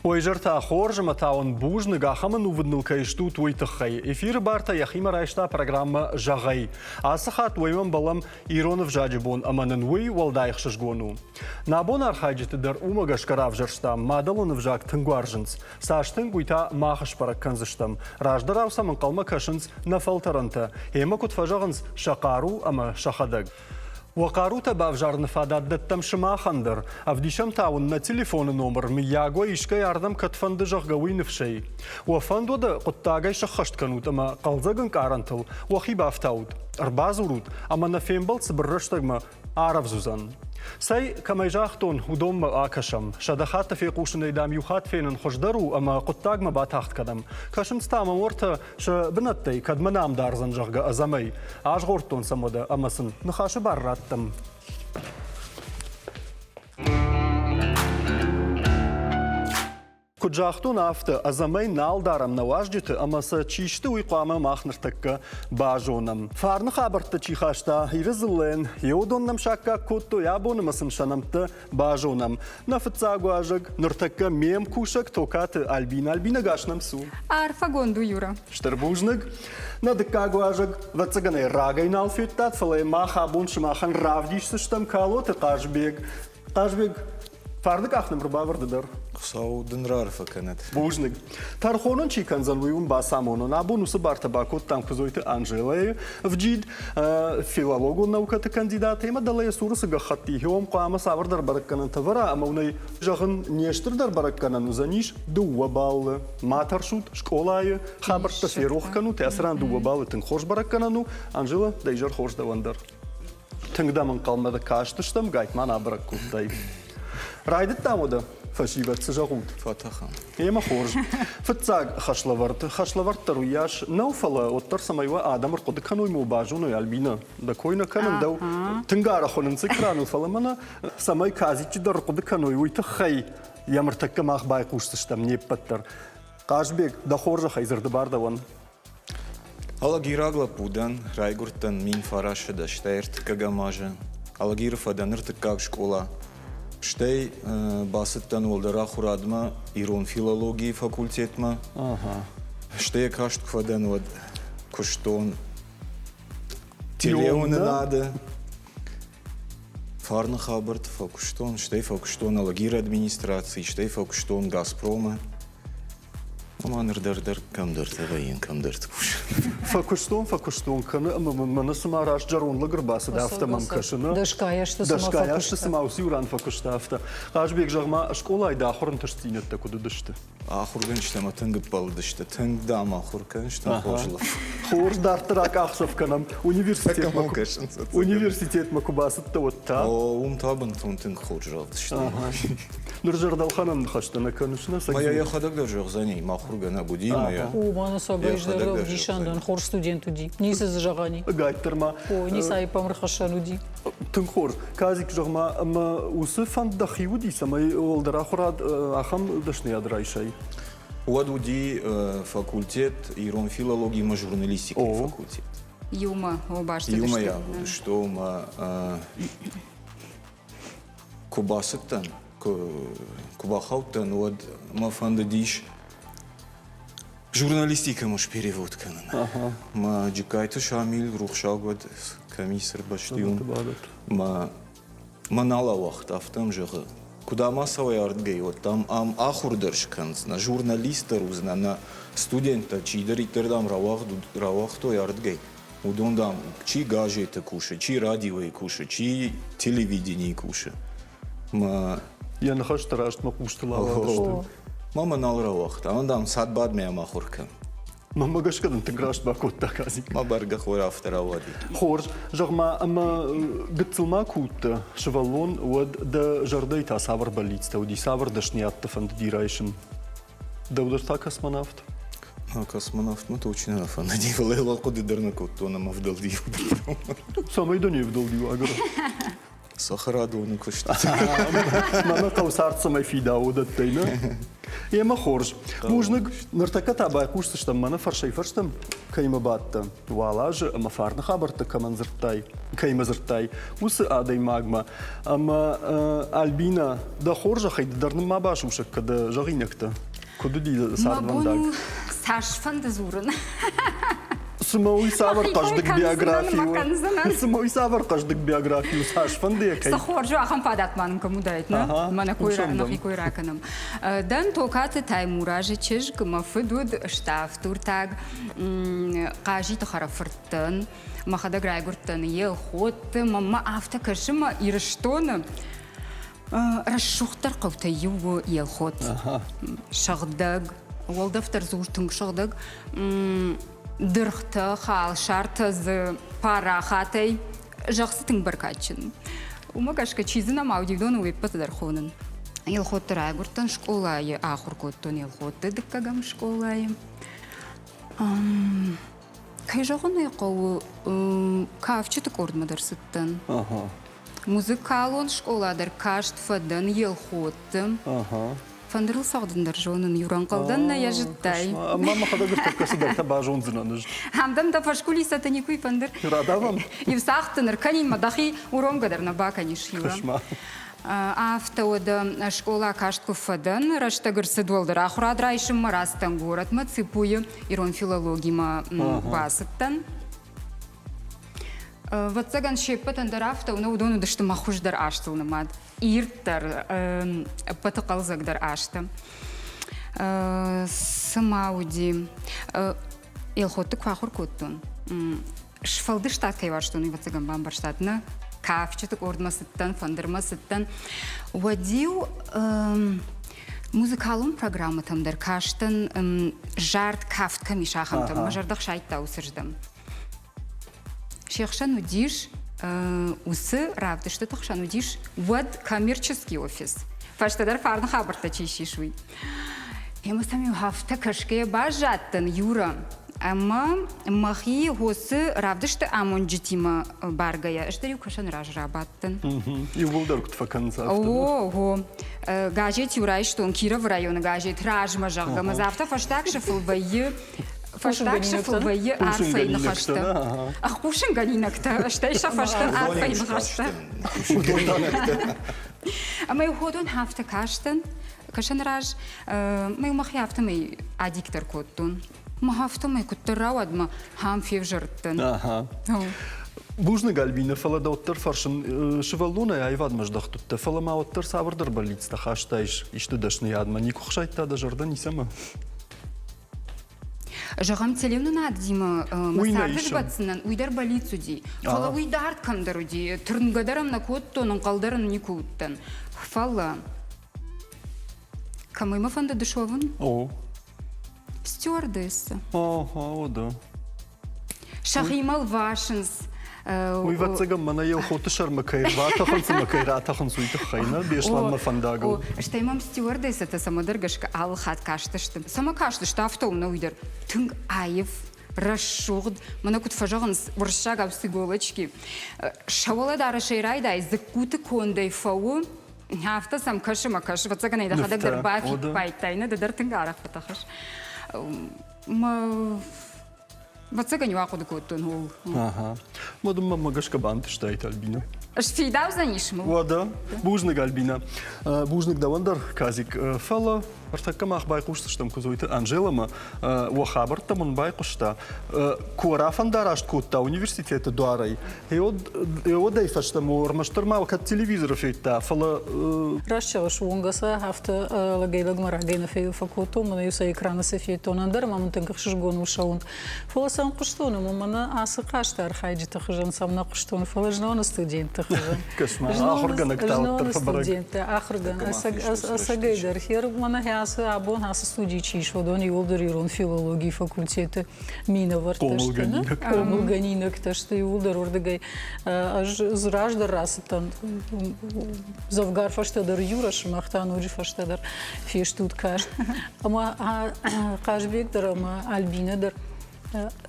ويجرتا خورج متاون بوج نجاح من وفدنو كيشتو تويتخي إفير بارتا يخيم رايشتا برنامج جاغي عصخات ويمن بلم إيرون فجاجبون أما ننوي والدايخ شجونو نابون أرخاجة در أومجش كراف جرشتا مادلون فجاك تنجوارجنس ساشتن قويتا ماخش برك كنزشتم راج دراوسا من قلمة كشنز نفلترنتا هيما كنت فجاغنز شقارو أما شخدق وقاروتا بافجار نفادات دتم شما خندر افديشم تاون تليفون نمبر مياغو يشكا ياردم كتفند جغوي نفشي وفندو دا قطاقاي شخشت كانوت اما قلزاقن كارنتل وخي بافتاود اربازورود اما نفيمبل سبرشتغما عرف زوزان ساي كما يجاختون ودوم آكشم شدخات في قوشن ايدام يوخات فينن خشدرو اما قطاق ما باتاخت كدم كاشم ستاما ورتا بنتي كد منام دارزن جغا ازامي عاش غورتون سمودا اما سن نخاش باراتم كجاختون afte azamay naldaram nawajjete ama sa çişte uyqama maxnırtıkka bajonam. Farnı xabartı çixaşta irizlen yodonnam şakka kutto yabonmasın şanamtı bajonam. Nafıtsagwajık nırtıkka mem kuşak tokatı albina gaşnam su. Arfa gondu yura. Şterbujnik nadыкagwajık vatsaganay ragay nalfyttat falay maxa bunşmaxan ravdişsiştem kalot qajbeg Fardık axnım rıbavardıdır. Saudun rarfa kanet. Bujnik. Tarxonun çikan zaluyun basamono. Nabonusu barta bakot tam kızoytu Angela'yı. Vcid filologun naukatı kandidata ima dalaya sorusu gahatti. Hiyom qama savardar barakkanan tavara ama unay jağın neştirdar barakkanan uzaniş duva ballı. Matarşut şkolayı xabarta feroxkanu tesran duva ballı tın xoş barakkananu. Angela dayjar xoş davandar. Tыңдамын қалмады каштыштым гайтман абрак куттay. Райдет там ода фашибат сжагут. Фатахан. Ема хорж. Фатсаг хашлаварт таруяш науфала оттар самайва адам рқоды каной мубажуно ялбина. Да койна канан дау тынгара хонын сыкрану фаламана самай казичи да рқоды каной уйта хай ямыртакка мах байқуштыштам неппаттар. Қажбек да хоржа хайзырды бардаван. Алагирагла пудан, райгуртан мин фараша да штейрт кагамажа. Алагирфадан ртыкак школа. Штей басыттан олдара хурадма ирон филологии факультетма. Штей каштквадан вот куштон телеуны надо. Фарны хабарт факуштон, штей факуштон алагир администрации, штей факуштон Газпрома. Манырдар камдар тавайын камдар тукуш. Факуштон каны мана сумараш жаронлы гырбасы да автомам кашыны. Дашкаяшты сама усюран факуштафта. Қажбек жағма школайда ахурын тыштинетті куды дышты. Ахурган штама тынгып балды дышты. Тынгдам ахурган штам хожлы. Хорж дартырак ақсов канам университет макубасытты отта. Умтабын тон тынг хожрал дышты. Нұржардал ханам хаштана канышына сакзу. Моя я ходагда жоқ за ней махургана буди моя. Мана собеждара вишандан хор студент уди. Ниса зажагани. Гайттерма. Ниса и памрхашан уди. Тынгхор казик жағма ама усы фанд дахи уди самай олдара хурад ахам дашны адрайшай. Уад уди факультет ирон филологии ма журналистики факультет. Юма обашты. Юма я буду что ма кубасыттан кубахауттан уад ма фанда диш журналистика муж перевод канана. Ма джикайты шамил рухшагвад комиссар баштиун. Ма нала вахт автам жага. Куда массовый артгей вот там ам ахурдершканс на журналиста рузна на студента чидериттердам равах той артгей. Удондам чи гаджеты куша, чи радио куша, чи телевидение куша. Ма Я нахаш тарашт ма пуштала. Мама нал равах, а он дам садбад мя махуркан. Мама гашкадан тыграшт бакот таказик. Ма барга хора авторавади. Хорж жағма ама гыцылма кутта шывалон уад да жардей та савар балицта уди савар дашниятта фанд дирайшин. Да ударта космонавт. Космонавт мы точно на фан. Надевала я лалко дыдарна коттона ма вдалди. Самай да не вдалди агара. Сахараду он кушта. Мама каусарт самай фида удаттайна. Ема хорж. Бужнык ныртака табай кушсыштам мана фаршай фарштам кайма батта. Валаж ама фарна хабарта каман зыртай. Кайма зыртай. Усы адай магма. Ама Альбина да хоржа хайд дарным ма башушак када жагинакта. Куду ди сардвандаг. Мабу сашфан да зурын. Самой савар каждый биографию. Самой савар каждый биографию сашфан да кай. Сахоржу ахам падат манын камудайт, на? Мана койра, нахи койраканам. Дан токаты таймуражи чиж гмафыдуд штаф туртаг кажи тахарафыртын. Махада грайгуртын ел хотты, мама авта кашыма ирыштоны. Расшухтар қаута югу ел хот. Шағдаг, олдафтар зуртың шағдаг. Дырхты, хал, шарты, пара хатай. Жақсы тың бір качын. Умагашка чизына маудивдоны уйппаты дархонын. Ел хотты райгуртын школайы, ахур коттын ел хотты дыккагам школайы. Кай жағын айқауы кафчыты кордмадар сыттын. Музыкалон школадар кашт фадан ел хотты. Фандырыл сағдындар жонын юран қалдан на яжыттай. Мама хада гыртап касыдар таба жон зынаныж. Хамдам да пашкули сатани куй фандыр. Радавам. Евсақтыныр канин мадахи уромгадар на баканиш юра. Кошма. Автода школа каштку фадан раштагыр сыдолдыр. Ахурадрайшым марастан город ма ципуя ирон филологима басыттан. Ватсаган шеппатан дарафта, но удону дашты махуждар аштылны мад. Ирттар патықалзагдар ашты. Самауди. Елхотты квахур коттун. Шфалды штат кайваштуны ватсаган бамбарштатны. Кафчатык ордмасыттан, фандырмасыттан. Вадил музыкалун программы тамдар каштын жарт кафтка мишахамтам. Мажардах шайтта усырждам. Шехшан удиш, усы равды, что тахшан удиш, вот коммерческий офис. Фаштадар фарна хабарта чищишуй. И мы сами хафта кашке бажаттан юра. Ама махи госы равды, что амон джитима баргая. Штарю кашан ражрабаттан. И волдаркут факанца. Ого. Гаджет юрай, что он Киров район гаджет ражма жагга. Мазавта фаштак шафлвайы. Фаштак шафлвайы арфай нахашта. Ах, пушин ганинакта. Штайша фаштан арфай нахашта. А мы уходун хафта каштан. Кашан раж. Мы махи хафта мы адиктор коттун. Махафта мы куттаравадма хамфи в жертен. Бужны Альбина фалада оттар фаршын шевалуна айвад маждахтутта. Фалама оттар савырдар балицта хаштайш. Ишты дашны ядма. Нику хшайтта да жарда нисама. Жағам телевну надима масардыр батсынан уйдар балицу ди. Фала уйдард камдару ди. Түрнгадарам на коттонын қалдарын никуттан. Фала. Камыма фанда дышовын? О. Стюардесса. О, да. Шахимал Вашинс. Уй ватсагам мана ел хоты шармакай, ватахан самакай, ратахан суйты хайна, бешланма фандагу. Штаймам стюардесса та самадыргашка алхат каштыштым. Сама каштышты автоумна уйдар. Тынг айыв, расшуғд, мана кут фажағынс варшаг апсы голочки. Шавала дара шайрайдай, закуты кондай фау. Хафта сам кашыма кашы, ватсаган айдахадак дар бафик байтайны, дадар тынг арақ патахаш. Ватсаган юақуды коттун ол. Ага. Мадам мамагашка банты штайт Альбина. Шфидау занишму. Вода. Бужнык Альбина. Бужнык давандар казик фала. Артакам ах байқушты штам кузойты Анжелама. Уахабарта мун байқушта. Куарафан дарашт котта университета дуарай. Еодай фаштам уармаштармал кат телевизора фейта. Фала... Рашчава шунгаса хафта лагейлаг марагейна фею факото. Мана юса экрана се фейтонандар. Мамын тынках шишгон ушаун. Фала сам куштону. Мамана асы кашта архайджи тахыжан самна куштону. Фала жнона студент. Кошмар. Ахырган актауттар фабарак. Ахырган. Асагайдар. Хер мана хясы абон хасы студии чишвадон йолдар ирон филологии факультеты мина варташтана. Комылганинак ташты йолдар ордагай. Аж зраждар расытан. Завгар фаштадар юраш махтан уджи фаштадар фештут каш. Ама кашбекдар ама Альбинадар.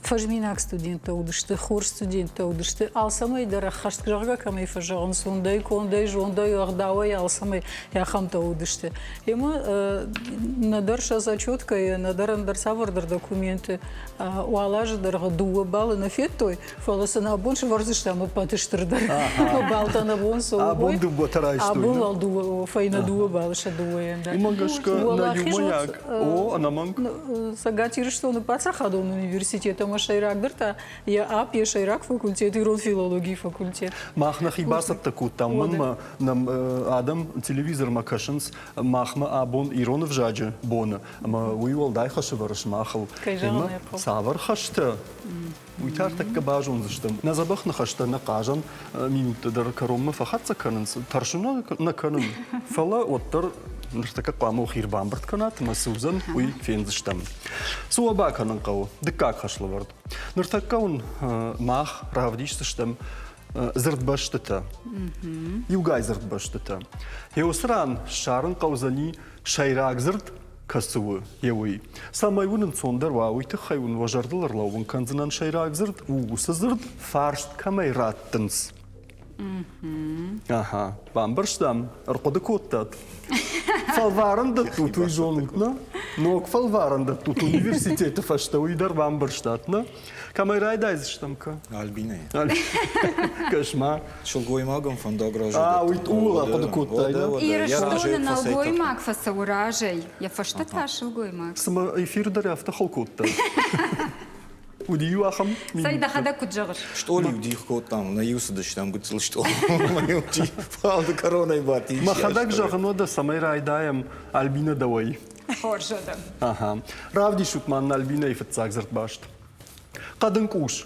Фажминак студента удышты, хор студента удышты, алсамай дара хаштгжага камай фажаган сундай, кондай, жондай, агдавай, алсамай яхамта удышты. Ема надарша зачетка и надар савардар документы уалажа дарга дуа балы на феттой, фаласа на больше варзыштама патыштырдар. Балта на бон собой. А бон дуба тарай что? А бон ал дуа, файна дуа балыша дуаен. Имагашка на юмаяк. О, анаманг. Сагатир что на пацахадон университета Машайрагдырта, я ап, я шайрак факультет, ирон филологии факультет. Махна хибасат таку там нам адам телевизор макашинс махма абон иронов жаджи бона. Ама уйвал дай хашеварш махал. Савар хашта. Уйтар такка бажон заштам. На забах на хашта на кажан минута дар каромма фахатса канынс. Таршуна на канын. Фала оттар ныртака қаму хирбан бірт канат, масузан уй фен заштам. Суаба канын қау, дыккак хашлы вард. Ныртака он мах равдиш заштам зырт баштыта. Югай зырт баштыта. Еусран шарын қаузани шайрак зырт касуы еуи. Самай унын сондар вауйты хайун важардылар лауын канзынан шайрак зырт угусы зырт фаршт камай раттынс. Ага, бамбарштам, арқоды коттат. Фалваранда тут уйжонлыкна, ног фалваранда тут университеті фашта уйдар бамбарштатна. Камай райдайзыштамка? Альбина. Кашма. Шулгоймагам фондагражу. А, уйт ула арқоды коттайда. И что на алгоймак фасауражей? Я фашта та шулгоймак. Сама эфир даряфта халкотта. Удию ахам. Сайда хада куджагыр. Что ли удих кот там на юсадыш там гыцыл что? Маюти фалда короной бати. Махадак жағынода самай райдаям Альбина давай. Хоржода. Ага. Равди шутман Альбина и фатсак зырт башт. Қадын куш.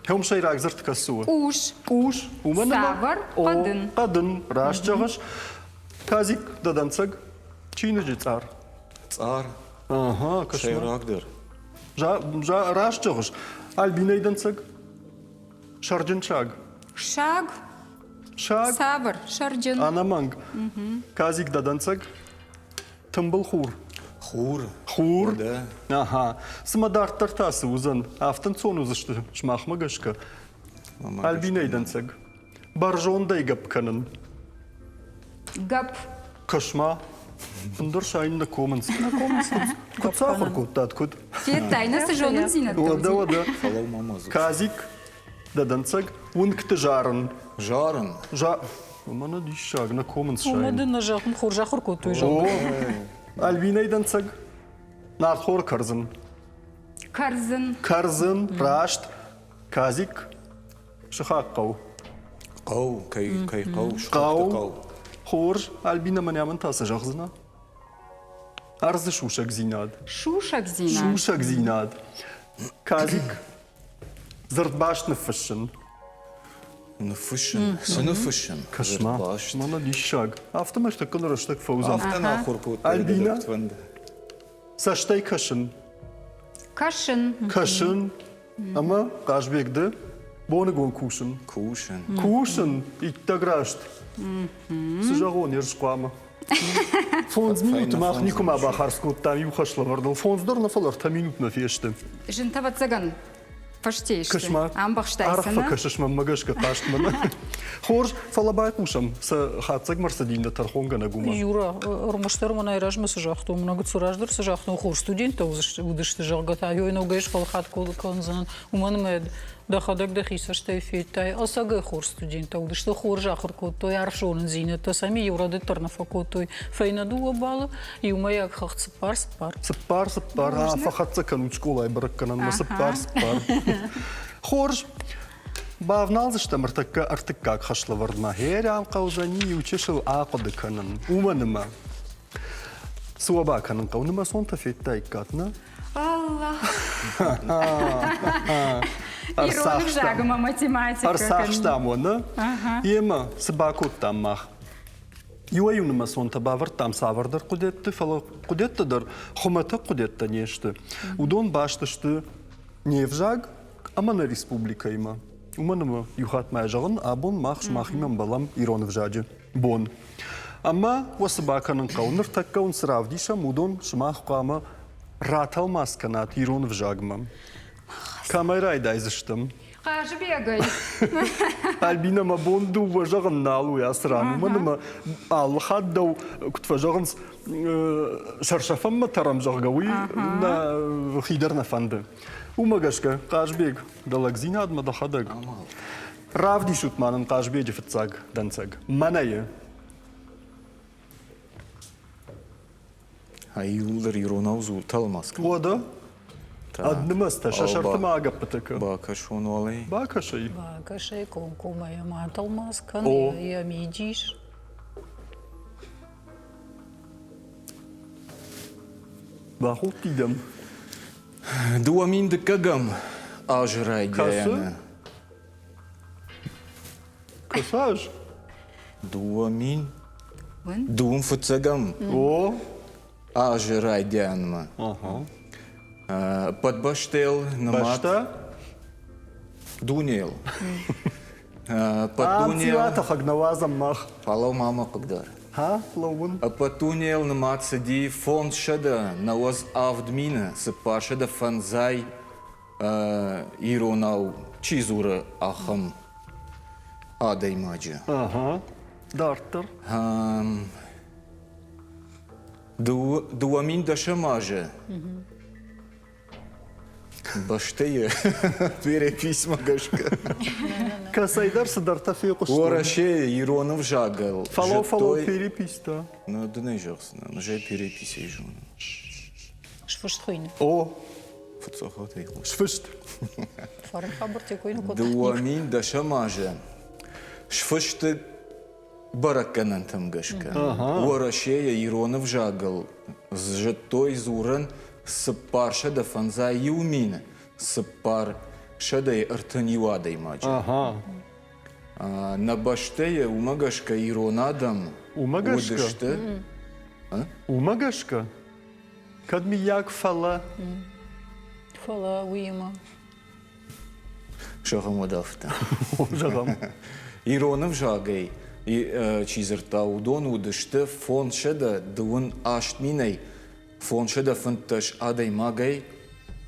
Хем шайрак зырт касуы. Уш. Уш. Савар, қадын. Қадын. Раш жағыш. Казик дадансаг. Чины же цар. Цар. Ага, кашма. Шайрагдыр. Раш жағыш. Альбина и дансаг. Шарджинчаг. Шаг. Шаг. Савар. Шарджин. Анаманг. Казик дадансаг. Тымбыл хур. Хур. Хур. Да. Ага. Смадар тартасы узан. Автын сон узышты. Шмахмагашка. Альбина и дансаг. Баржондай гап канын. Гап. Кашма. Фындыр шайын на комынс. На комынс. Кут сахар куттат кут. Фет тайнасы жонын зинат. Ода. Фалау мамазу. Казик дадансаг. Ункты жарын. Жарын. Мана дишаг на комынс шайын. Умады на жақын хор жақыр көтуй О. жақыр. Альбина и дансаг. Нархор карзын. Карзын. Карзын. Рашт. Казик. Шахак қау. Қау. Кай қау. Қау. Хор, Альбина манямын тасы жақзына. Арзы шушак зинад. Шушак зинат. Шушак зинад. Казик. Зыртбашны фышын. Нефышен. Сынефышен. Кашма. Мана дишаг. Автомашта кылырыштак фауза. Автана хуркут. Альбина. Саштай кашын. Кашын. Кашын. Ама қашбекді. Боны гон кушын. Кушен. Кушын. Иттаграшт. Сыжағон ершқуама. Фонз минут мақ никума бахарскут там юхашла вардал. Фонздар на фалар та минут на фешті. Жынтава цыган. Паштейшті. Кашма. Амбақштайсына. Арқфа кашышма магашка қаштмана. Хорж фалабай қушам. Хатсаг марсадинда тархонга на гума. Юра, ұрмыштар мұна айражмы сыжақты, мұна күт сұраждыр сыжақты хор студент удышты жағғата. Йойна угайш фалхат колзан. Уманым әд. Дахадак да хисаштай феттай. Асагай хор студент удышты хор жақыр коттой. Аршонын зинетті. Сами еврады тарнафа коттой. Файна дуа балы. И умаяк хақ сыппар. Сыппар. Фахатса канучколай баракканан. Сыппар. Хорж. Бавналзышта мыртакка артыккак хашлы вардма. Херям қаузани учешыл ақыды канын. Уманыма. Суаба канын қауныма сонта феттай катна. Аллах. Иронық жағыма математика. Арсақштам оны. Ема сыбакоттам мақ. Юаюныма сонта бавырттам савардар құдетті, фала құдеттідір. Хуматы құдетті нешті. Удон баштышты невжаг, амана республика има. Уманыма юхатмай жағын, абон мақ шмахимам балам иронов жаджы. Бон. Ама васыбаканын қауныр такка он сравдишам, удон шмах қама Раталмас канат ирон в жагмам. Камерай дайзыштым. Қажы бегай. Альбина ма бонду важаган налу ясран. Мана ал хаддау кутфажаган шаршафам ма тарам жагауи на хидерна фанды. Умагашка Кажбег далагзина адма дахадаг. Равди шутманын Кажбеги фитцаг данцаг. Манайы. Айылдар иронау зул талмас. Ода? Аднымаста шашартыма агаппатыка. Бакашон олай. Бакашай. Бакашай, комкумая маталмас, кан, О. я мидиш. Бахут тидам. Дуамин декагам ажрай гаяна. Касаж. Дуамин. Вон. Дуум фуцагам О. ажрай гянма. Ага. Подбаштел намат. Башта. Дунел. Амцилата Подунел. хагнавазам мах. Палау мама когда. Ха, лаун. Подунел намат сади фон шада навоз авдмина сапашада фанзай иронау чизура ахам адаймаджа. Ага. Дартер. Дуамин дашамажа. Баштея. Переписьма гашка. Касайдар садарта фиқушты. Ораше иронов жагал. Фало переписта. Ну, да не жахсна. Ну, же переписи жон. Шфуштхуйна. О. Фуцохот ейло. Шфышт. Фарен хабарте койну кот. Дуамин дашамажа. Шфышты бараканан там гашка. Ораше иронов жагал. Зжатой зуран сапарша да фанза юмина. Сапарша да артанивадой маджа. Ага. На баштея умагашка иронадам. Умагашка? Удышты. Умагашка. Кадмияк фала. Фала уима. Шахамодафта. Жагам. Иронов жагай. Чизерта удон удышты фон шеда дуын аштминай. Фон шеда фынташ адай магай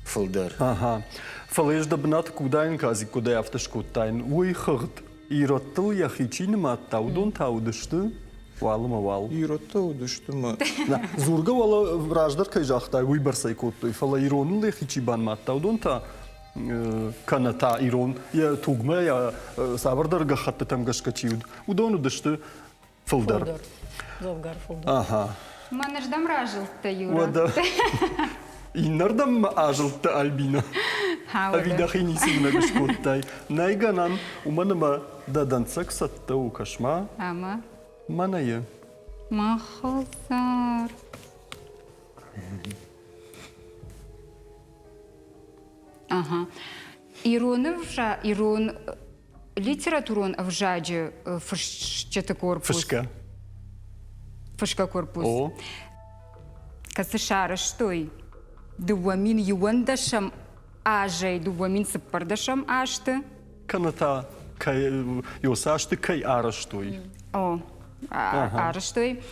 фылдар. Ага. Фалеш да бнат кудайн кази кудай автошкуттайн. Уй хырт. Ироттыл яхичин ма таудон таудышты. Валыма вал. Ирота удышты ма. Зурга вала враждар кай жахтай уй барсай куттой. Фала иронын лехичи бан ма таудон та каната ирон. Я тугма я сабардар гахатты там гашкачиуд. Удон удышты фылдар. Фулдар. Завгар фулдар. Ага. Мана ждам ражыл-то, Юра. Вада. Иннардам ажылтты Альбина. Авидахини сигна гашкуттай. Найганан уманыма даданцак сатта укашма. Ама. Манайы. Махалсар. Ага. Ирон литературон в жаде фышчета корпус. Фышка. Фышка корпус. О. Касышара штой. Дуамин юандашам ажей, дуамин сыппардашам ашты. Каната кай йосашты кай араштой. О, арыштой.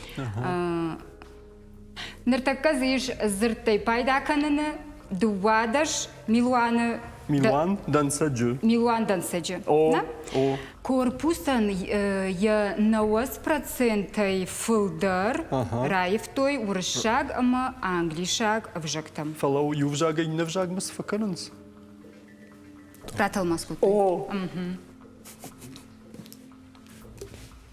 Ныртакка зиш зыртай пайда каныны дуадаш Милуаны. Милуан дансаджу. Милуан дансаджу. О. О. Корпусан я 90% фылдар, раев той урышаг ама англишаг вжактам. Фалау ювжага и невжаг мас факананс. Пратал маску. О.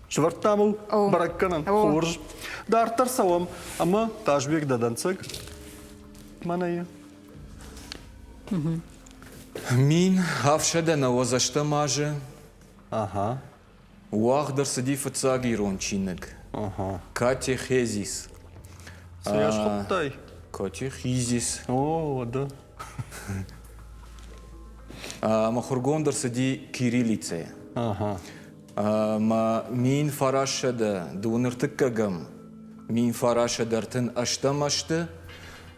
Швартамыл баракканан хорж. Дартар савам, ама тажбек дадансаг. Манайы. Мин авшада навозашта маже. Ага. Уахдар сади фацаг ирон чинек. Ага. Катехезис. Саяш хоптай. Катехизис. О, да. Махургондар сади кириллице. Ага. Ма мин фарашада дуныртыккагам. Мин фарашадартын аштамашты.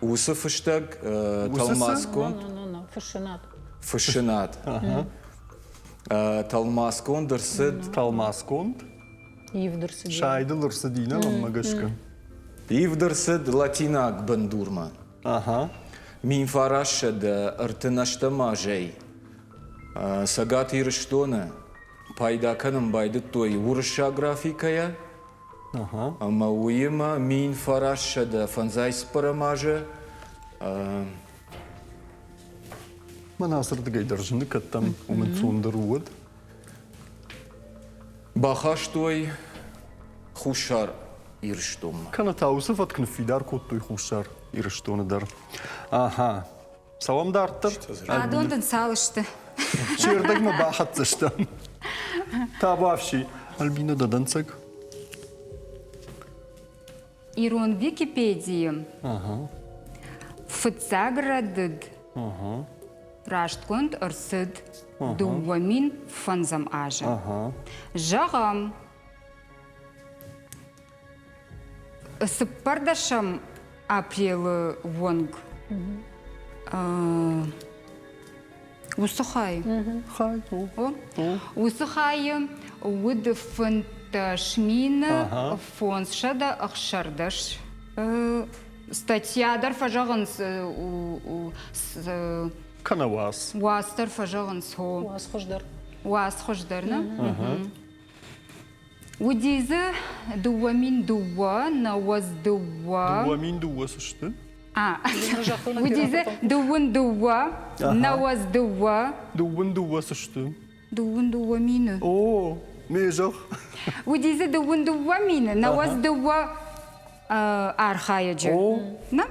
Усыфыштаг талмаскон. Фашинат. Фашинат. Талмаскон дырсыд. Талмасконд. Ивдыр сидел. Шайдылыр садина магашка. Ивдырсыд латинак бандурма. Ага. Мин фараша да артынашта сагат ирштона пайда каным байды той урша графикая. Ама уйма мин фараша да фанзайс парамажа. Манасырды гайдаржыны каттам умын сондыруыд. Бахаш той хушар ирштом. Кана таусы фаткын фидар коттой хушар ирштоныдар. Аха. Саламдартыр. Адондан салышты. Чердак ма бахатсыштам. Табавши. Альбина даданцак. Ирон Википедии. Фыцаградыд. Раштконд ырсыд. Дуамин фанзам ажа. Жағам. Сыппардашам апрелы вонг. Усухай. Хай. Усухай уд фанташмина фонсшада ахшардаш. Статья дар фажаган Канавас. Уастар фажаган со. Уасхождар. Уасхождар, на? Удизы дуамин дуа, наваз дуа. Дуамин дуасышты. Удизы дуун дуа, наваз дуа. Дуын дуасышты. Дуун дуамины. О, межах. Удизы дуун дуамины, наваз дуа архаяджы. На?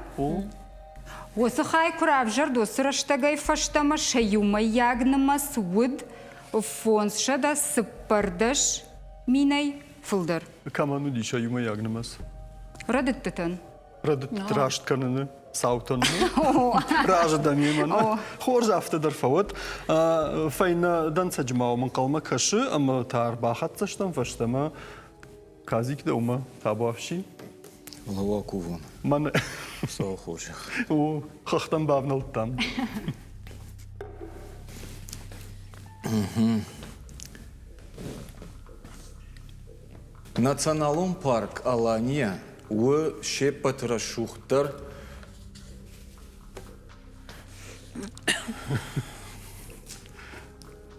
Осы хай куравжар досыра штагай фаштама шаюма ягнамас уд фонсша да сыппардаш минай фылдар. Каману диша юма ягнамас. Радыттытын. Радыт трашт каныны, саутанны. Ража да меманы. Хорж автыдар фават. Файна данца джмау ман калма кашы, ама тар бахатсаштам фаштама казик да ума табавши. Лава куван. Ман Сау хожих. о хахтан бавналтан. Националон парк Алания у шепатрашухтар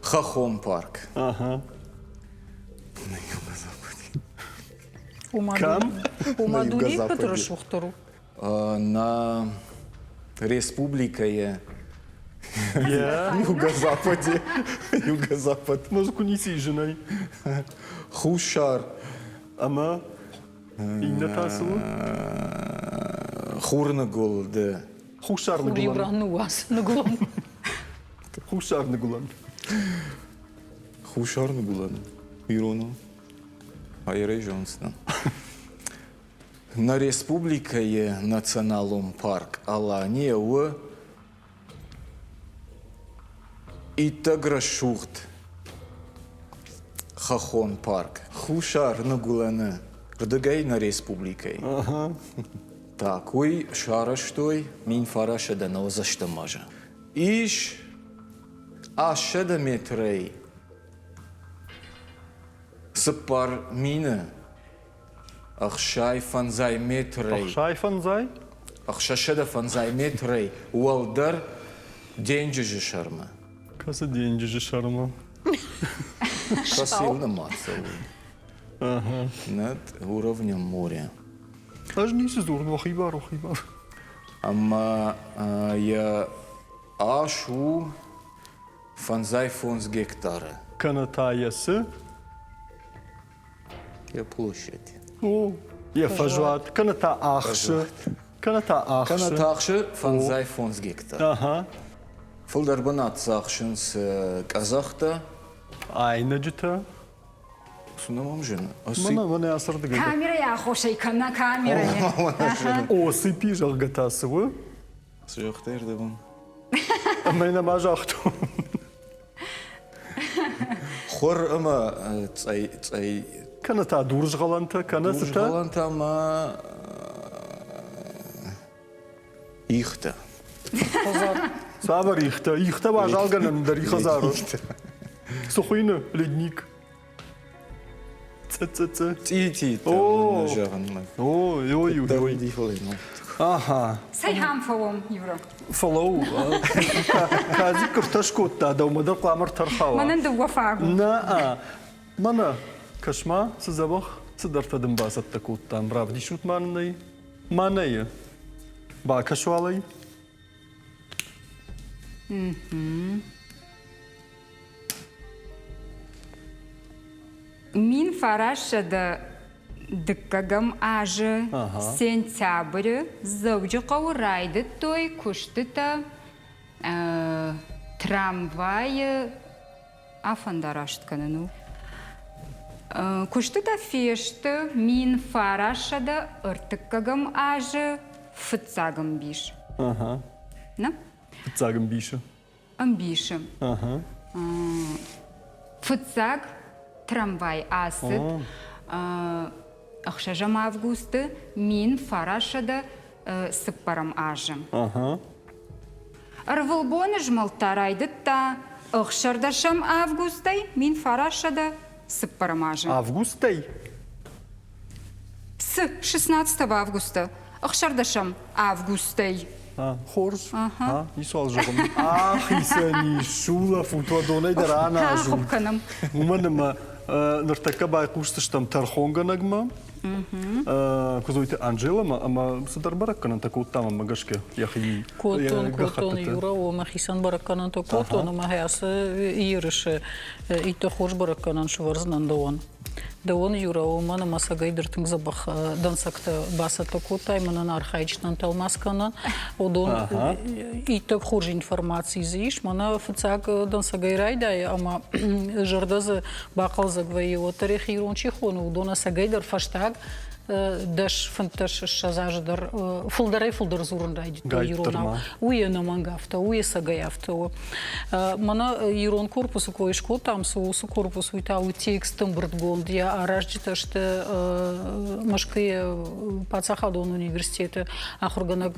Хахон парк. Ага. Умадури юго-западе. Петрашухтару. На республикае Я. юго-западе. Юго-запад. Музыку неси женой. Хушар. Ама инна тасылы. Хурнагол, да. Хушарны гулан. Юбран уас. Нагулан. Хушарны гулан. Хушарнагулан. Ирону. Айрей Джонстон. На республикае националом парк Алания у Итаграшухт. Хахон парк. Хушар нагулана. Рдагай на республикае. Ага. Так, уй шараштой мин фараша да наузаштамажа. Иш ашада метрей. Сыпар мина. Ахшай фанзай метрей. Шайфан зай. Ахшашада фанзай метрей. Уалдар денджи шарма. Каса деньги же шарма. Красиво мацал. Ага. Над уровнем моря. Аж не сезурн, вахибар. Ама я ашу фанзай фонс гектара. Канатаясы. Я площадь. О, я фажуат. Каната ахшы. Каната ахшы. Канатахшы фанзай фонс гектар. Ага. Фылдарбанат сахшынс казахта. Айна жита. Сунамам жена. Мана асырды гады. Камера я хошай кана камера. О, сыпи жалгатасы вы. Сыяқта ердебін. Майна мажақту. Хор ама цай... Каната дурж галанта, канасыта. Дуржгаланта ама... Ихта. Сабар ихта. Ихта ба жалганын дар ихазару. Сухойны, ледник. Ц-ц-ц. Ти. О. Жағын. Ой. Давай дихалай. Ага. Сайхам фолом, Юра. Follow. Kazi kurtaş kotta da umadır klamar tarxava. Манан да уафагу. Na, mana kaşma sizabah sıdartadım basatta kottan. Pravdi şut manayı. Manayı. Ba kaşvalayı. Мин фарашада дыккагам ажы сентябрь зауджы қауырайды той күштіта трамвай афандараштканыну. Күштіта фешті мин фарашада ыртыккагам ажы фыцагам биш. Aha. На? Sagen bişe. Амбишем. Aha. Фыцаг трамвай асыт. Ақшажам августы мин фарашада сыппарам ажым. Aha. Рвылбоны жмалтарайды та ақшардашам августай мин фарашада сыппарам ажым. Avgustay. С 16 августа ақшардашам августай. Ha, horz. Ha, isal jogum. Ah, isani şula futbol da rana ajum. Хопканым. Umanıma nırtaka baykuştıştam tarxonganagma. Козуйте Анжела, ама съдар баракканан тако оттама магашке яхи. Котон, Юра, ома хисан баракканан то котон, ама хаяса ирыше, и то хош баракканан шварзнан да он. Да он Юра, ома на масагай дыртынг забах дансакта баса то кота, имана архаичнан талмасканан, одон и то хуже информации зиш, мана фцак дансагай райдай, ама жардазы бақал загвай отарих ирон чихон, удона сагай дар фаштаг, даш фанташ шазаждар фулдар зурндайди то ирона уе на мангафта уе сагаявта мана ирон корпусу коишко там су корпусу итау текстом братгондия араждиташте машкы пацахадон университета ахурганаг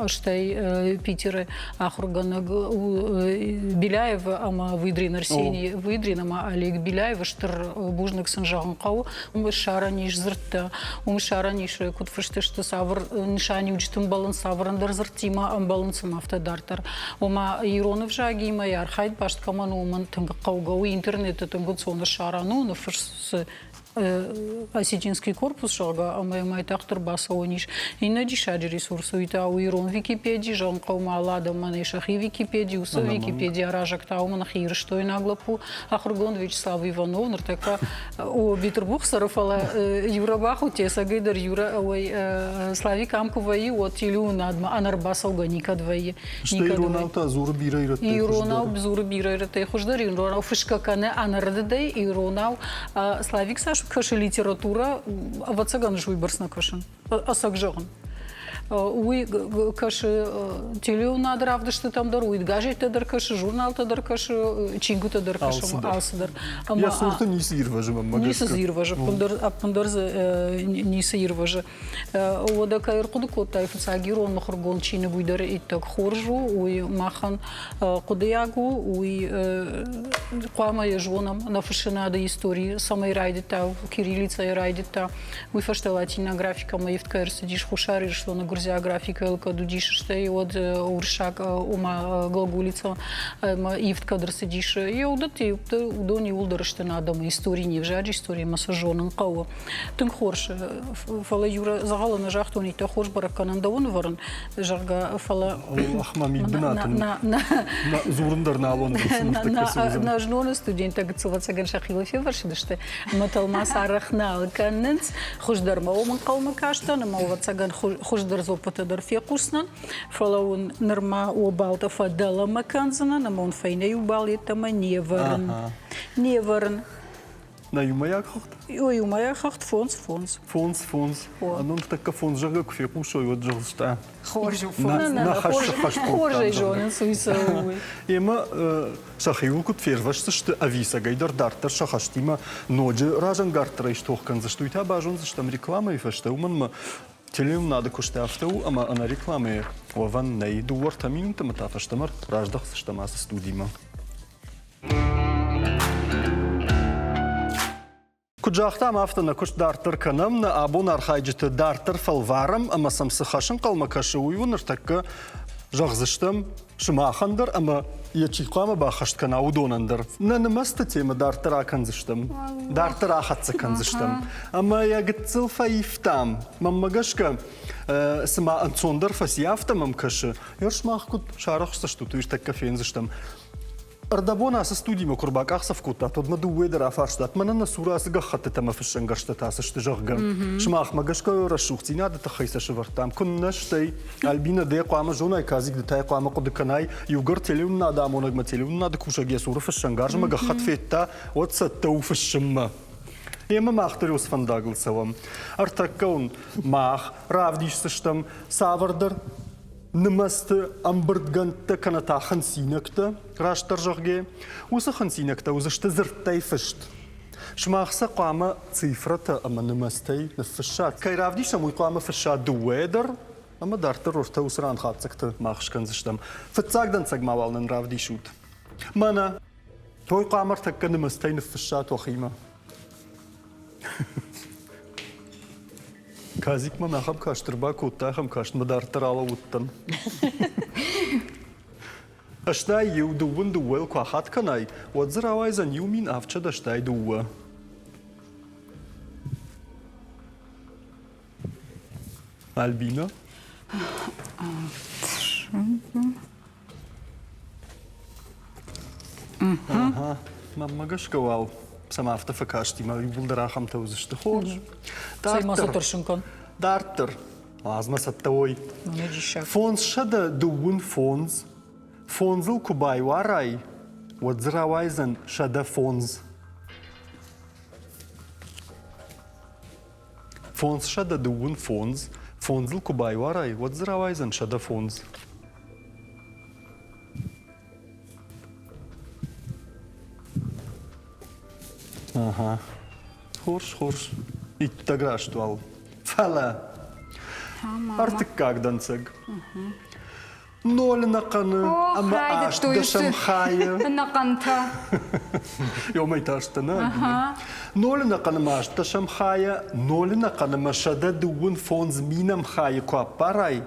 аштай Питере ахурганаг Биляев ама выдрин Арсений выдрин ама Олег Биляев штыр бужнак санжагынкау шара ниш зыртта Шараниш, кот фрштеште савр нишани учтым балан саврандар зартима амбалансым автодартар. Ома иронов жаги ма ярхайд башткаман оман тынга каугау интернета тынга цона шарану на фрс осетинский корпус шага, а май тахтар басаониш. И надишади ресурсы ита у ирон Википедии жан каума алада манешахи Википедии уса Википедия ражак таума нахир что и наглапу Ахургон Вячеслав Иванов нартака о Битербух сарафала Юрабаху теса гайдар Юра ой Славик Амкова и от Илю надма анарбаса уганика двое. Что иронаута зур бирайрат. Иронау зур бирайрат. Я хождар иронау фишкакане анардей иронау Славик Саш каша литература, а вот цаган жуй барсна кашан, а сакжаган. Уй каша телеу надравда что там дарует, гажет тадар каша, журнал тадар каша, чингу тадар каша, алсадар. Я сурта не сирважа, не сирважа, пандар не сирважа. Ода кайр куду котай фсагирон махургон чины буйдар и так хоржу, уй махан кудиягу, уй куама я жонам на фашинада истории, самой райдета, кириллица и райдета, уй фашта латина графика, мои в кайр сидишь хушари, что на Грузия графика, елка дудиш, что и от уршак ума глаголица, ивт кадр сидишь, и удати, удони улдар, что надо, мы истории не вжади, истории массажонан кау. Тем хорше, фала Юра загала на жахтони, то хорш бараканан да он варен, жарга фала. Ахмамид бинатан. На зурндар на алон. На жнона студента гцелаца ганшахила феварши, что маталмас арахнал каннец, хождар маоман калма каштан, маоваца ган хождар зопата фе курснан, фалаун норма убалта фадала маканзана, намон файна юбалита маневрен. Неврен. На юмаякхт? Ой, юмаякхт фонс. Фонс. А ну така фонс жагак фе кушой вот жагста. Хоржу Хоржей жонен суисауй. Ема шахиулкут фервашты, что ависа гайдар дартар шахаштима ноджи ражан гартара иштохкан, за что и та бажон, за что там реклама и фашта уман телем надо кушать автоу, ама она рекламе ован найду вартамин там это фаштамар раждах штамаса студима. Kucaqta maftana kuş dartır kanamna abon arxaycıtı dartır falvarım ama samsıxaşın qalmakaşı uyunur takı жағзыштым шымахандар, ама ячиқама бахашткан аудонандар. Нанымасты тема дартыра канзыштым. Дартыра хатсы канзыштым. Ама я гыцыл фаифтам. Маммагашка сама анцондар фасияфтам амкашы. Яршмах кут шарахсы что ты так кафензыштым. Ардабона со студиями курбаках совкута, тот маду уэдера фарштат, мана на сура с гахаты там афишенгаштата, со что жагам. Шмах магашка расшухти, надо тахайса шевартам. Кунна штай, Альбина де куама жона и казик детай куама кодеканай, югар телевн надо амонаг мателевн надо кушаге сура фишенгар, магахат фетта, от саттау фишемма. Ема махтариус фандаглсавам. Артакаун мах, равдишсыштам, савардар, Нымасты амбырдганты каната хансинекті раштар жоғге. Осы хансинекті өзішті зірттай фішт. Шмақса қуамы цифраты ама нымастай нефішат. Кайравдишам уй қуамы фішат дуэдер, ама дартыр орта усыран қатсықты мақшқан зіштам. Фітсагдан цагмавалнын равдишут. Мана, той қуамыр такка нымастай нефішат уахима. Казик мама хам каштырба кутта хам каштма дартыр ала уттан. Аштай ю дуын дуэл куахат канай, вадзыр авайзан ю мин авча даштай дуа. Альбина? Ага, мама гашкавал. Сама автофакашти, ма юбулдарахам таузышты хош. Саймаса туршынкон. Дартыр. Азма саттауй. Фонз шада дуын фонз. Фонзыл кубай варай. Вадзыравайзан шада фонз. Фонз шада дуын фонз. Фонзыл кубай варай. Вадзыравайзан шада фонз. Ага. Хорш. И таграш туал. Фала. Артык как данцег. Ноль нақаны, ама аш дашам хая. Нақанта. Йомай таштана. Ноль нақаны маш дашам хая. Ноль нақаны машада дуын фонз минам хая куапарай.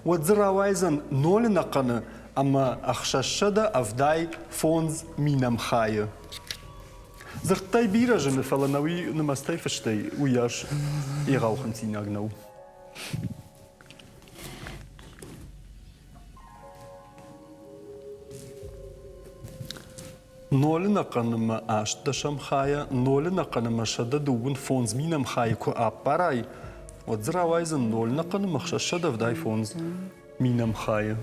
Вадзыравайзан ноль нақаны, ама ахшашада авдай фонз минам хая. Зырттай бира жены фаланауи намастай фаштай уяш и раухан синягнау. Ноль нақаныма ашташам хая, ноль нақаныма шада дугун фонз минам хая ку апарай. Вот зравайзан ноль нақаныма хшашада вдай фонз минам хая.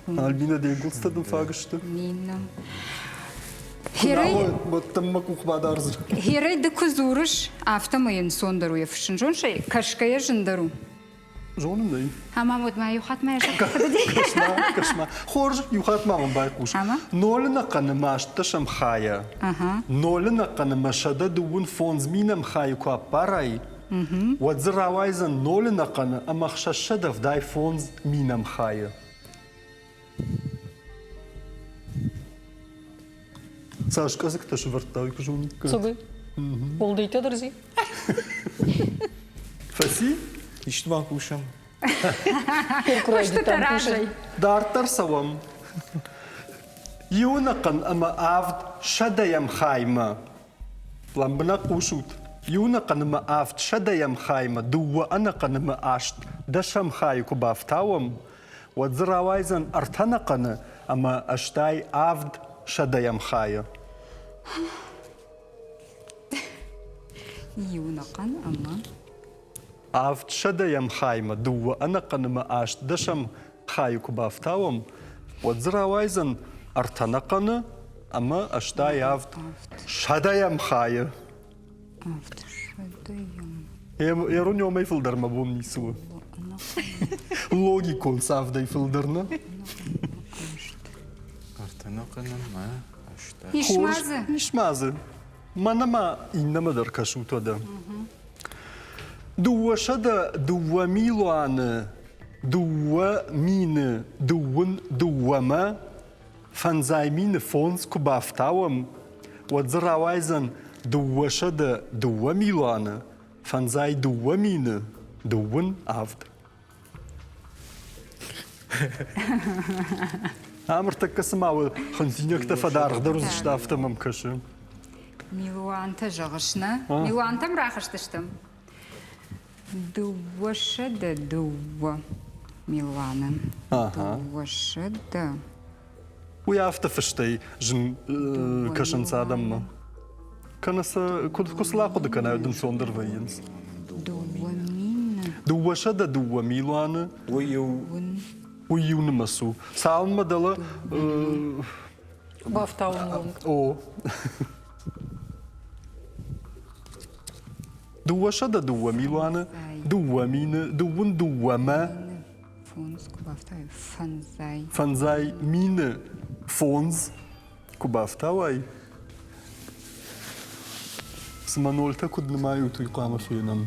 Альбина дегулстадын фагышты. Минам. Херей да кузурыш автомайын сондару ефшин жоншай кашкая жындару. Жонындай. Ама вот ма юхат мая Кашма. Хорж юхат мамам байкуш. Ноль нақаныма ашташам хая. Ноль нақаныма шада дугун фонз минам хая ку апарай. Вадзыравайзан ноль нақаны амахшашада вдай фонз минам хая. Саш, казак таш въртал, кажу никак. Цугай. Полдейте дързи. Фаси? Иштва кушам. Куркурайди там кушай. Дартар савам. Юнакан ама авд шадаям хайма. Ламбна кушут. Юнакан ама авд шадаям хайма. Дуа анакан ама ашт. Дашам хай кубафтавам. Вадзыравайзан артанаканы ама аштай авд шадаям хая. Юнакан ама. Авд шадаям хайма. Дуа анаканы ама ашт. Дашам хай кубафтавам. Вадзыравайзан артанаканы ама аштай авд шадаям хая. Авд шадаям. Еру ньомай филдерма бом нису. Логикон савдай филдерна. Артанақанам ма ашта. Ишмазы. Ишмазы. Манама иннамадар кашутада. Дуа шада дуа милуаны, дуа мины, дуын дуама, фанзай мины фонс кубафтавам, وزراويزن دوشد دو ميلان فانزاي دو مين دون عفد عمرتك كسمعوا خنزينك تفدار غدرز شتافت ممكشم Милуанта жағышна. Милуантам рахыштыштым. Дуашыды дуа. Милуаны. Дуашыды. ويافت فشتي جن كشن سادم كنسا كسلا قد كنا دن سوندر وينس Дуамина. دوشد دو ميلان ويون مسو سالم دلا Бафтаун. او دوشد دو ميلان دو مين دون دو ما Фонс кубафтай. Фанзай. فانزاي مين فونز كوبافتاوي سمانولتا كد ما يوتو يقام فينا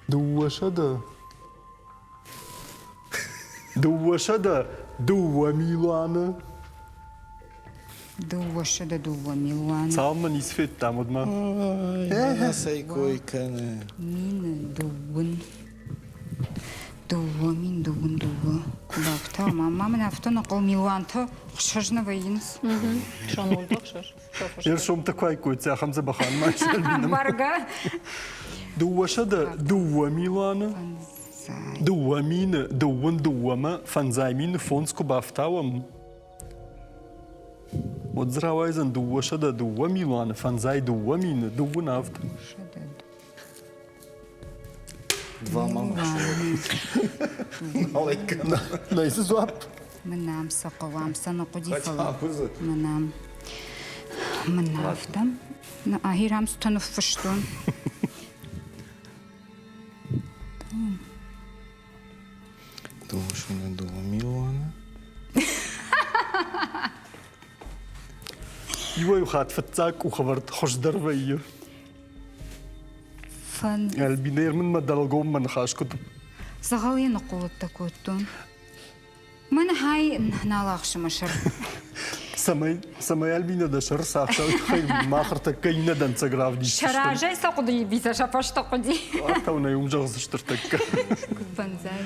دوشد دو ميلان Дуашыды дуа. Милуаны. سالم نيسفيت تامد ما Сайкой кане. Мина дуун. Дуамин дуун дуа. Кубафта. Мама мен автона қол Милуанта. Хшажна вайынс. Шанул докшаш. يرشوم تكواي كويت يا خمسة بخان ما يشتغل Барга. دوشد دو ميلان Фанзай. دو مين دون دو ما فانزاي مين فونز كوبافتاوم وزراويزن دوشد دو ميلان فانزاي دو مين دون عفد Два мама. Алайкана. ليس زواب منام سقوام سنقدي فلا Хапузы. منام منافتم أهيرام ستنفشتون Душина до Милана. يوا يخات فتاك وخبرت خوش دروي فن البينير من مدلقوم من خاش كتب زغالي نقول تكوتون من هاي نالاخش مشر سماي البينا دشر ساخشا خي ما خرتك كاين ندن تسغراف دي شراجي سقدي بيتا شافاش تقدي تونا يوم جغز شترتك فنزاي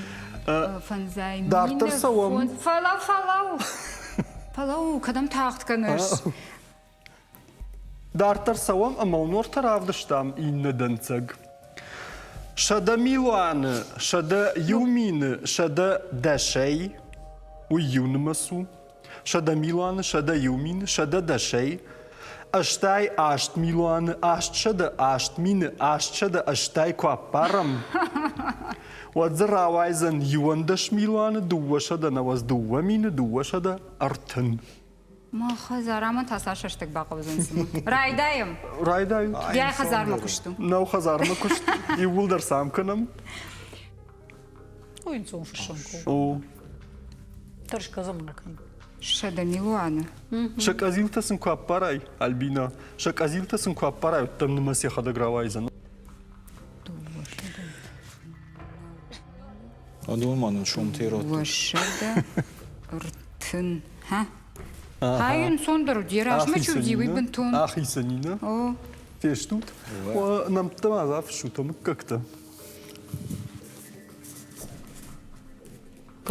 فنزاي دارتر سوام. فلاو كدم تاخت كنش دارتر سوام اما نور ترافدشتام إن ندن تسغ شدا ميلان شدا يومين شدا دشي ويون مسو شدا ميلان شدا يومين شدا دشي اشتاي اشت ميلان اشت شدا اشت مين اشت شدا اشتاي كوابارم وزراويزن يوندش ميلان دو شدا نواز دو مين دو شدا ارتن ما خزارما تاساشتك باقي بزنسم رايدايم رايداي يا خزار ما كشتو نو خزار ما كشت يولدر سام كنم Ой, цон фшанку. او Тършка за мракан. شدا ميلوانا شك ازيلتا سن كواباراي البينا شك ازيلتا سن كواباراي تم نمسيخه دغراويزن Адуманын шумтирот. وشدا ارتن ها هاي صندر ديراش ما تشودي ويبنتون اخي سنينه او فيش توت ونم تمازا في شو تم ككتا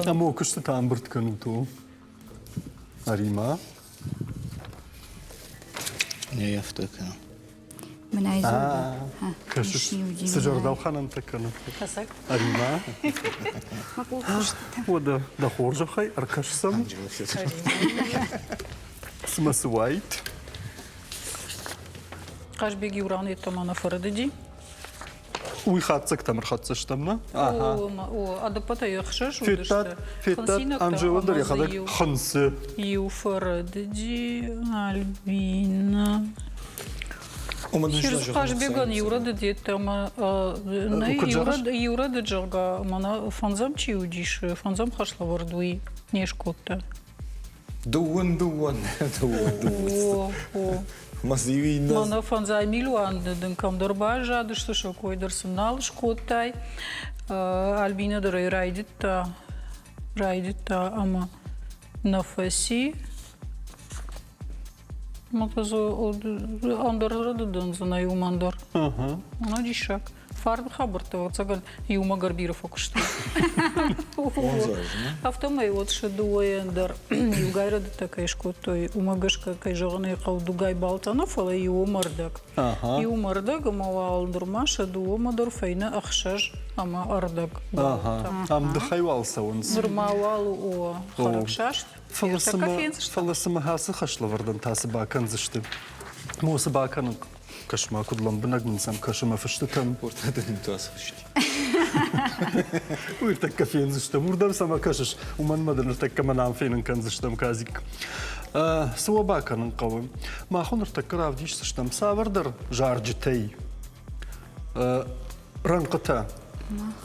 امو كشت تامبرت كنوتو اريما Не яфтака. من عايز كشت سجر دو خانن تكنا Хасак. اريما ما قلتش ودا دا خورجه خي اركشسم اسمه سوايت Қаш беги ураны тамана фарадыди. ويخاتسك تمر خاتسشتمنا О, адапата яхшаш فيتات انجو در يخدك خنسه Ю фарадыди Альбина. Хирс қаш беган юрады детама юрады джага мана фанзам чи удиш фанзам хашла вардуи нешкотта. Дуун. О. Мазивина. Мана фанзай милуан дын камдорба жады что шокой дерсонал шкоттай Альбина дырай райдитта ама нафаси Мотозо андордадын зона юмандор. Она дишак. Фард хабарта вот цаган юма гарбиров окушты. Автомай вот шедуендер югайра такая шкотой умагашка кай жоганы кал дугай балтанов ала юмардак. Юмардак мавал дурмаша дуомадор фейна ахшаш ама ардак. Ам дхайвалса он. Дурмавал о харакшаш. Фаласама хасы хашлавардан тасыба канзышты. Мосыба канын кашма кудлам бынагнсам кашма фыштытам. Ортадан тасышты. Уйртак кафензыштым. Урдам сама кашыш. Уманмадан ыртак каманам фейнын канзыштым казик. Суаба канын кавы. Махун ыртак кравдишсыштым. Савардар жаржытей. Ранкыта.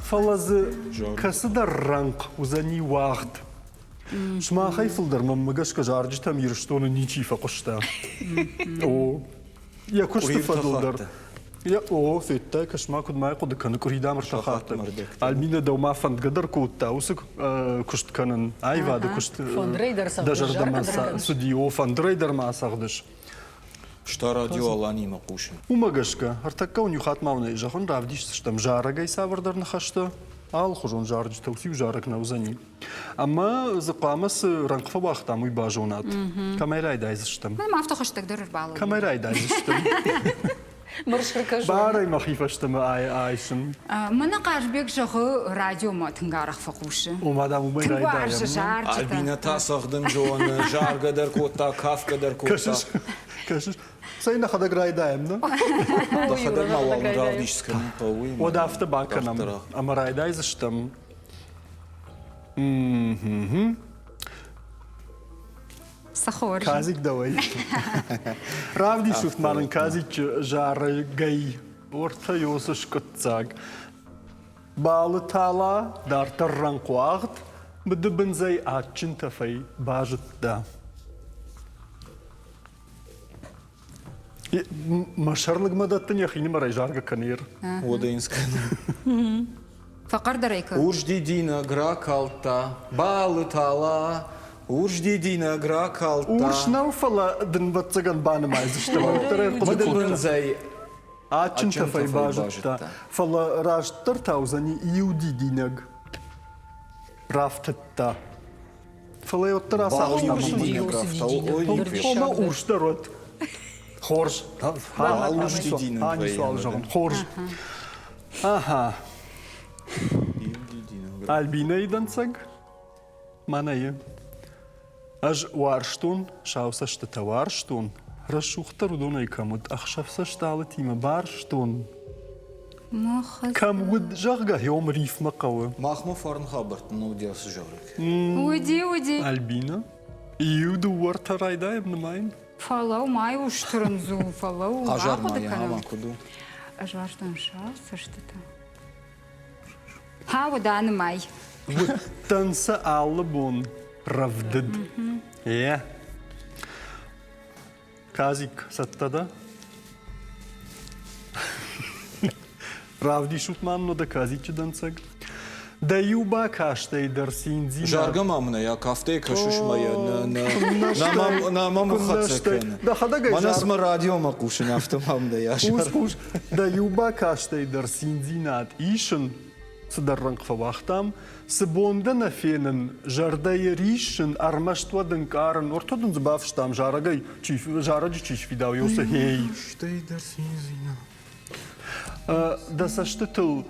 Фалазы касыдар ранк узани вахт. Шма хайфылдар маммагашка жаржытам ерштоны ничифа кушта. О. Я кушты фадылдар. Я о фетта кашма кудмай куды каны куридам ыртахатты. Альмина даума фандгадар кутта. Усык кушт канын айвады кушт. Фандрейдер Дажардамаса судио фандрейдер масагдыш. Что радио алани макушин. Умагашка артакка унюхат мавны жахон равдишсыштам жарагай савардар нахашты. Ал хожон жарж тауси жарак наузани. Ама зақамас ранқфа вақтам уй бажонат. Камерай дайзыштам. Мен автохаштаг дөрөр баалуу. Камерай дайзыштам. Маршракаш. Барай махифаштам айшым. Мына Қажбек жағы радио ма тыңгарах фақушы. Омадам умайрай Тыңгаршы дайым. жаржыта. Альбина тасахдым жоны, жаргадар кота, кафкадар кота. Кашыш. Кашыш. Сайна хада грай дайым, да? Дахадар мавал равдишскан пауи. Одафты баканам. Амарай дайзыштам. Сахор. Казик давай. Равди шутманын казик жаргай. Орта йосыш кытцаг. Балы тала дартарран қуағыт. Бүді бінзай атчын тафай бажытта. Машарлык мадаттын яхини марай жарга канер. Одайнскан. Фақар дарайка. Урждидина гракалта, балы тала. Урждидина гракалта. Уршнау фала дын ватсаган баны майзышты. Бүді бінзай Атчын тафай бажытта. Фала ражттар таузани иуди динаг. Рафтытта. Фала йоттар асағыштам. Фала урштар от. Хорж. Хорж. Аха. Альбина идансаг. Манайы. Аж варштун, шаусашты таварштун. Расшухтар удонай камуд. Ахшафсашталы тима барштун. Кам уд жарга хеом риф макауы. Махма фарн хабартын удясы жарык. Уйди. Альбина. Иуду вартарайдаем на майн. Фалау май уштырынзу, фалау Ажар вақуды мая канал. хаван куду. Ажарштан шаусашты-то. Ха, уданы май. Танса аллы бон. Равдыд. Казик саттада. Равди шутман, но да казичи дансаг. Да юба каштай дарсинзи. Жарга мамна, я кафте кашуш моя на маму хацекен. Да хадагай Манас жар. ма радио макушин автомамда я жар. Куш. Да юба каштай дарсинзи над ишен. Сыдарранг фавахтам. Сыбонда на фенен жардай ришен армаштвадын карын. Ортодын збавштам жарагай жараджи чиш видал йоса хей. Штай дарсинзи Да саштытыл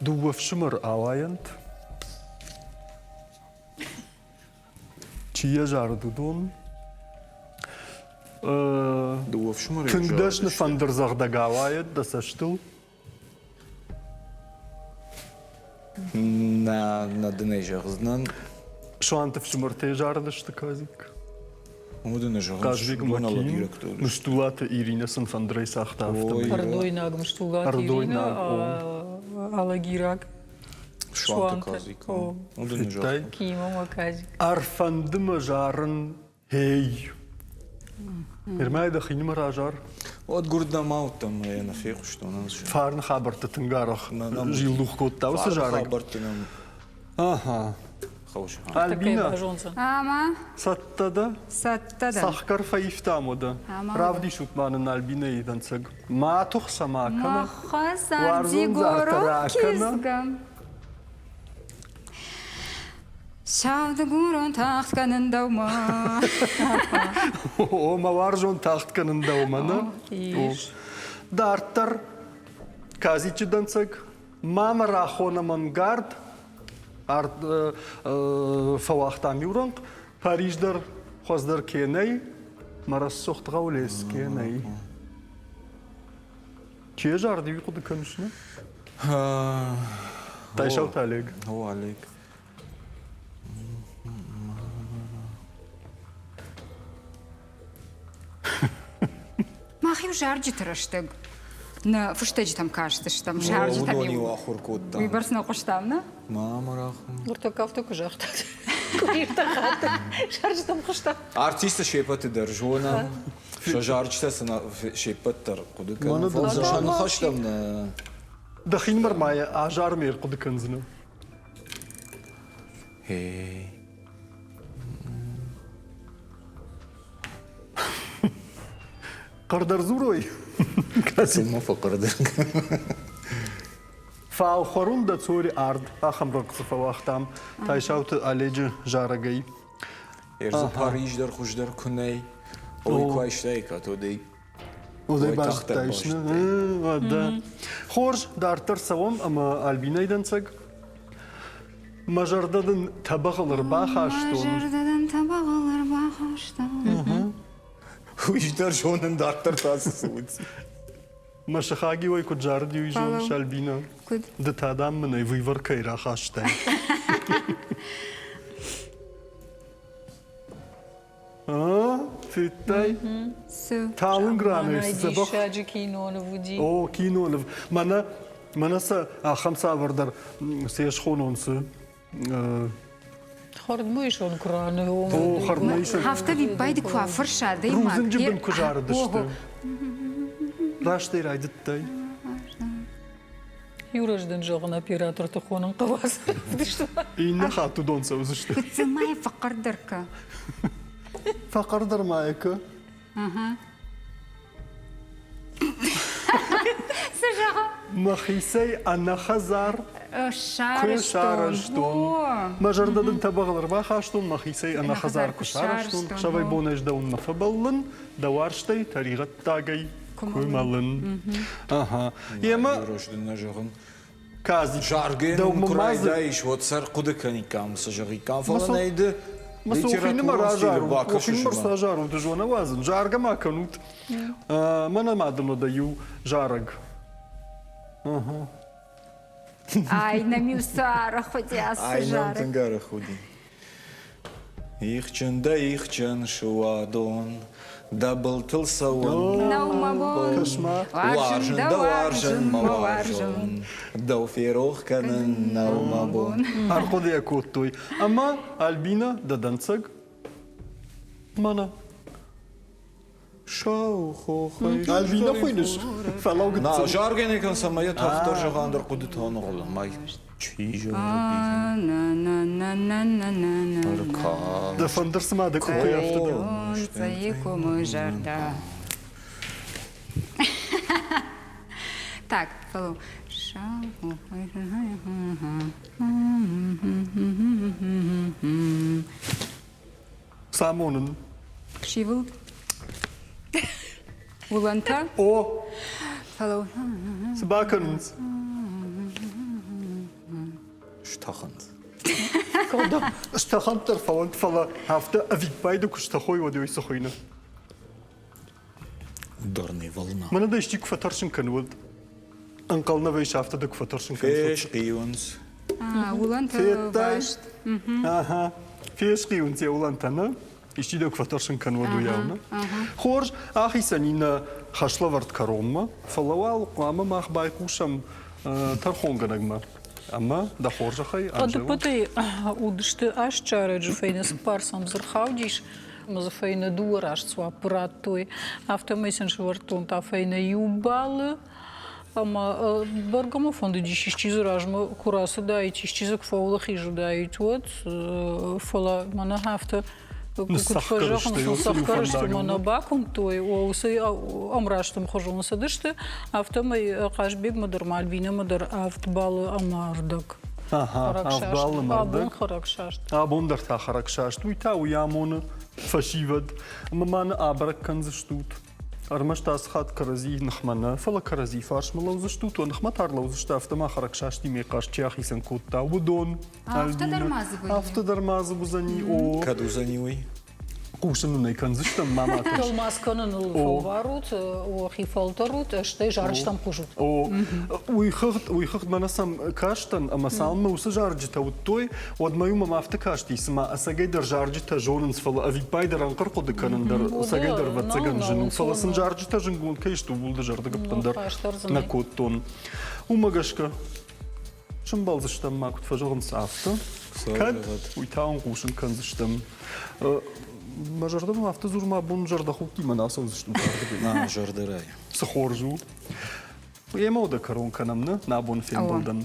дуwafшымыр алайынд. Чия жарды дон. Дуwafшымыр Тыңдашны фандырзағда галайыд да саштыл. на дыны жағызынан. Шуантывшымыр те жардышты казик. Дыны жағыз. Кажбек Макин. Мыштулата Ирина сын фандрай сахта автомобиль. Ардойнаг мштулгат Ирина, алагирак. Шуанта казик. Дыны Фиттай. жағыз. Кима маказик. Арфандымы жарын хей. Ирмайда хинмыр ажар. От гурда маутам я на феку, что у нас же. Фарн хабарты тынгарах жилдух котта. Осы жараг. Хабартынам. Аха. خوش Альбина, Ама, саттада, саттадан. сахкар фаифтамода. Правди шутманын Альбина иданцаг. Матух самакана. Махас Варзун ардигоро зартаракана. кизгам. Шавды гурон тахтканын даума. О, маваржон тахтканын даумана. иш. Дартар, казичи данцаг. Мама рахона мангард. Фавахтам юранг. Париждар хоздар кеней. Марас сохт гаулес кеней. Че жарди викуды конушна? Тайшау талег. هو عليك Махив жарджи траштаг. На фуштеджи там кажется, что там жарджи там ودوني его. واخر كود Виборс на коштамна. ماما راخم Ортакав только жахтат. Куриртахат. Шаржтам хошта. артиста شيبت درجونا شجارجتا سنا شيبت تر قد ما كان ندري. شان خشتم دخين مرمايا أجار مير قد كنزنا. هي قردر زوروي. ثم فقر درك فاخرون دا تصوري أرض أخم رقص فواختام تايشاوت أليج جارجي. ارز باريس در خوش در کنی اوی کویش تایکا تو دی وزي وي باش تختر تايشنا. باش ودا. خورج دارتر سوام أما ألبينا يدنسق. مجردن تبغل رباخ أشتون. Жардадан табағалар бақаштан. خوش در شونن دکتر تاس سود مشخاجي وي كجاردي ويجون Фалау. شالبينا. Куд. ده تادام من ويفر كيرا خاشتاي. فيتاي. Су. تالنغرانير Найди سبخ. шаджи кино на вуди. О, кино. Мана са хамса вардар сеш хононс. Хорд муиш он краны. О, хармайша. Хафта ви байди куафыр шады Рузен жибен кужары дышты. Раштай райдыттай. Юраждан жоғын оператор тұқонын қавас. Инна хату донса үзішті. Кыцымай фақырдырка. Фақардар майка. Сажаға. Махисей ана хазар. Кушараштон. Мажардадын табағылар бахаштон. Махисей ана хазар кушараштон. Шавай бонеждаун нафабалын. Даварштай таригат тагай. Кумалын. Ага. Ема рождена жағын кази. жарген курайда иш вот сар куды каникам сажаги кам falan neydi Масоухины маражару. Охин марсажару. Ты жона вазын. Жарга маканут. Мана мадыно даю жараг. Ай, на мюсара хотя aynen сажары. tengara khudi ихчен шуадон дабл тылсауан Наумабон. Кошмар. варжен да варжен маваржен да уферох канен наумабон Арходы я коттой. Ама Альбина да данцаг. Мана. шау хохай Альбина хойнеш. Фалау на гыцын. жарген екен самая тахтар жағандар құды танығылы май чижа На на на на на на на. Арка. Да фандырсыма да купай автода. Солнце и кому жарда. Так, фалу. Самонын. Шивыл. Уланта. О, Фалу. сбаканынс. штаханд Штахантар фалант фала хафта авик байду куштахой воды ойса хойна. ударная волна Мана да ищи куфатаршын канвод. Анкална вейш хафта да куфатаршын канвод. феш қиюнс Уланта. Феттай. башт. Ага. Фешки унте улантана. Ищи да куфатаршын канводу явна. Хорж ахи санина хашлавард каромма. Фалавал қуама мах байкушам тархонганагма. Ама да хоржахай Ады аджева. пытай удышты аш чары джуфейна спарсам зырхавдиш. Мазафейна дуар аш цуа праттой. Автомейсен швартун тафейна юбалы. Ama bargama fondu dişişçizi rajma kurası da it işçizi kufavlı xiju da it вот фола mana hafta Сахкарышты мана бакум той оусы амраштым хожунса дышты автомай кашбек мадыр мальбина мадыр автбалы амардык. Автбалы мардык. Абон харакшашт. Абондар та харакшашт. Уйта уямоны фашивад. Маман абрак канзыштут. Армаш тасхат карази нахмана фала карази фарш малаузыштут. Нахматар лаузышта автома харакшашти мекаш чахисан котта удон. Автодармазы бузани о. Кадузани Кушану не канзыштам мама. Толмасканын фалварут, о хифалтарут, штай жарыштам хужут. О, уйхырт манасам каштан, ама салма усы жарджита от той, от мою мама автокашти сама, а сагайдар жарджита жонынс фала, а випайдар анқырқоды канандар, сагайдар ватсаган жену, фала сын жарджита женгун, кайшту булды жарды гаптандар на коттон. Умагашка, шымбалзыштам макут фажығынс авто, кад уйтаун кушын канзыштам. Мажардам автозурма бун жардахуки манаса uzıştım tartı. На жардарай. Сахоржу. Емода коронканамны на бун фемболдан.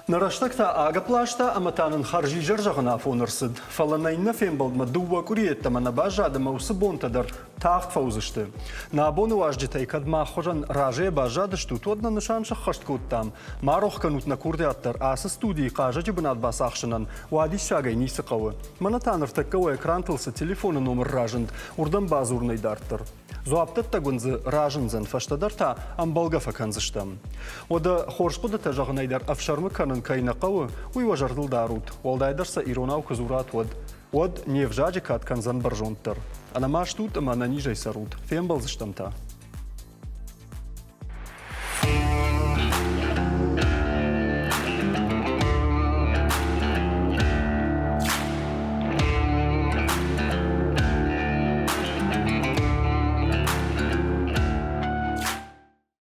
Нараштакта ага плашта аматанын харжи жаржагына фонырсыд. Фаланайна фемболдма дува куриеттама на бажадама усыбонтадар тахт фаузышты. На абону аждитай кадма хожан раже бажадышту тодна нышанша хаштkoттам. Марох канут на курдиаттар асы студии кажа жибынат басахшынан вади шагай нисы кавы. Манатаныр таккавы экран телефона номер ражынд урдан базурный дарттыр. Зуаптатта гунзы ражынзан фаштадарта амбалгафа канзыштам. Ода хоршпуда тажагынайдар афшармы канын кайна кавы уйва жардылдарут. Олдайдарса иронау кызурат од невжаджи катканзан баржонттыр. Анамаш тут ама на нижай сарут. Фембалзыштамта.